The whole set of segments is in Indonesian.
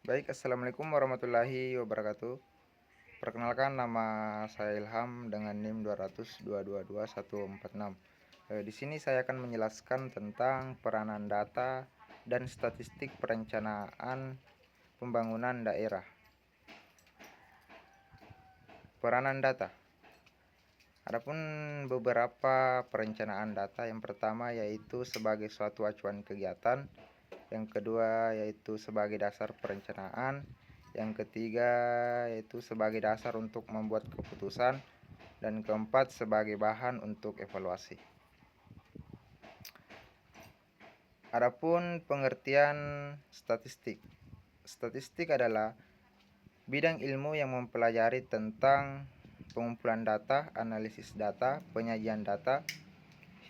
Baik, assalamualaikum warahmatullahi wabarakatuh. Perkenalkan, nama saya Ilham dengan NIM 200222146. Di sini saya akan menjelaskan tentang peranan data dan statistik perencanaan pembangunan daerah. Peranan data. Adapun beberapa perencanaan data, yang pertama yaitu sebagai suatu acuan kegiatan, yang kedua yaitu sebagai dasar perencanaan, yang ketiga yaitu sebagai dasar untuk membuat keputusan, dan keempat sebagai bahan untuk evaluasi. Adapun pengertian statistik. Statistik adalah bidang ilmu yang mempelajari tentang pengumpulan data, analisis data, penyajian data,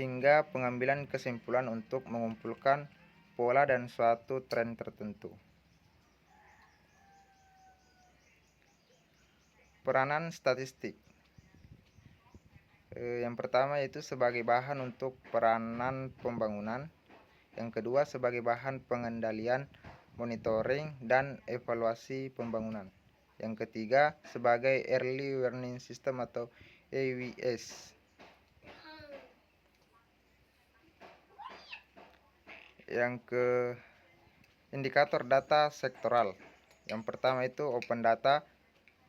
hingga pengambilan kesimpulan untuk mengumpulkan pola dan suatu tren tertentu. Peranan statistik. Yang pertama yaitu sebagai bahan untuk peranan pembangunan. Yang kedua sebagai bahan pengendalian, monitoring, dan evaluasi pembangunan. Yang ketiga sebagai early warning system atau EWS. Yang ke indikator data sektoral. Yang pertama itu open data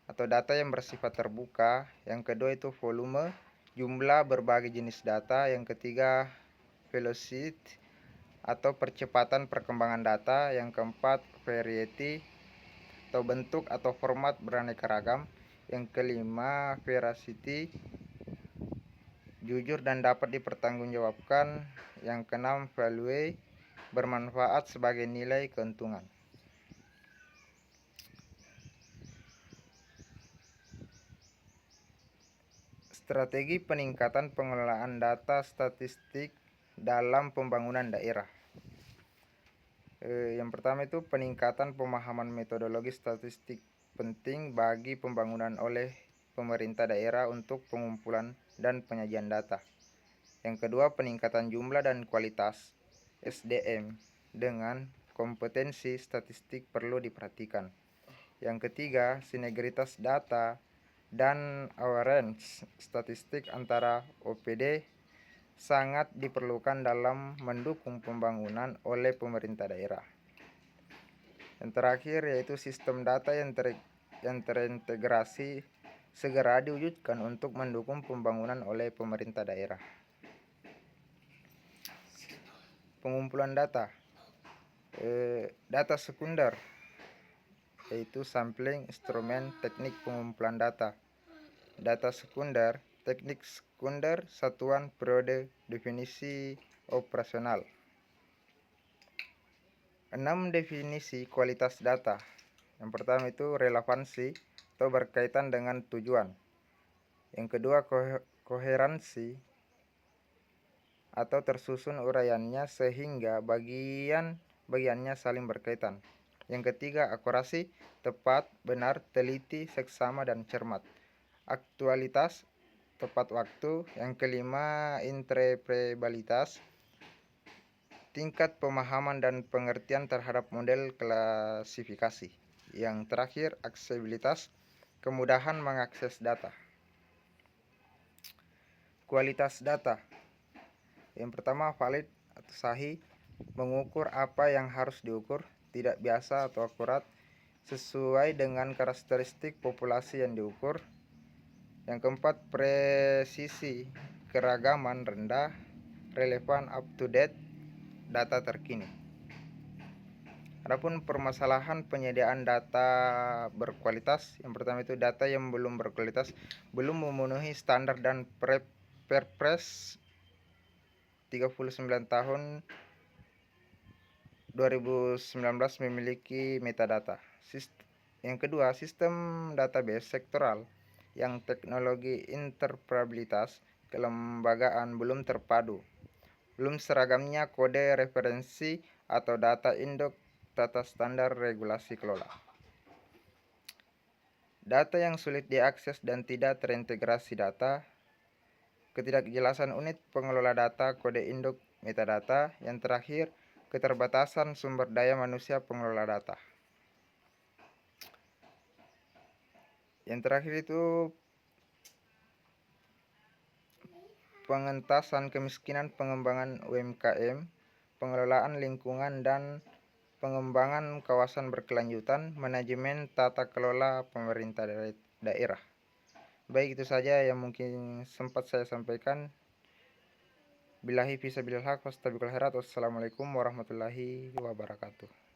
atau data yang bersifat terbuka. Yang kedua itu volume, jumlah berbagai jenis data. Yang ketiga velocity atau percepatan perkembangan data. Yang keempat variety atau bentuk atau format beraneka ragam. Yang kelima veracity, jujur dan dapat dipertanggungjawabkan. Yang keenam value, bermanfaat sebagai nilai keuntungan. Strategi peningkatan pengelolaan data statistik dalam pembangunan daerah. Yang pertama itu peningkatan pemahaman metodologi statistik penting bagi pembangunan oleh pemerintah daerah untuk pengumpulan dan penyajian data. Yang kedua, peningkatan jumlah dan kualitas SDM dengan kompetensi statistik perlu diperhatikan. Yang ketiga, sinergitas data dan awareness statistik antara OPD sangat diperlukan dalam mendukung pembangunan oleh pemerintah daerah. Yang terakhir yaitu sistem data yang terintegrasi segera diwujudkan untuk mendukung pembangunan oleh pemerintah daerah. Pengumpulan data. Data sekunder yaitu sampling, instrumen, teknik pengumpulan data. Data sekunder, teknik sekunder, satuan, periode, definisi operasional. 6 definisi kualitas data. Yang pertama itu relevansi atau berkaitan dengan tujuan. Yang kedua koherensi atau tersusun uraiannya sehingga bagiannya saling berkaitan. Yang ketiga akurasi, tepat, benar, teliti, seksama, dan cermat. Aktualitas, tepat waktu. Yang kelima interpretabilitas, tingkat pemahaman dan pengertian terhadap model klasifikasi. Yang terakhir aksesibilitas, kemudahan mengakses data. Kualitas data. Yang pertama valid atau sahih, mengukur apa yang harus diukur, tidak biasa atau akurat, sesuai dengan karakteristik populasi yang diukur. Yang keempat presisi, keragaman rendah, relevan, up to date, data terkini. Adapun permasalahan penyediaan data berkualitas, yang pertama itu data yang belum berkualitas, belum memenuhi standar dan Perpres 39 tahun 2019 memiliki metadata. Yang kedua, sistem database sektoral yang teknologi interoperabilitas kelembagaan belum terpadu. Belum seragamnya kode referensi atau data induk tata standar regulasi kelola. Data yang sulit diakses dan tidak terintegrasi data. Ketidakjelasan unit pengelola data, kode induk metadata. Yang terakhir, keterbatasan sumber daya manusia pengelola data. Yang terakhir itu pengentasan kemiskinan, pengembangan UMKM, pengelolaan lingkungan dan pengembangan kawasan berkelanjutan, manajemen tata kelola pemerintah daerah. Baik, itu saja yang mungkin sempat saya sampaikan. Billahi fisabilillah, wassalamualaikum warahmatullahi wabarakatuh.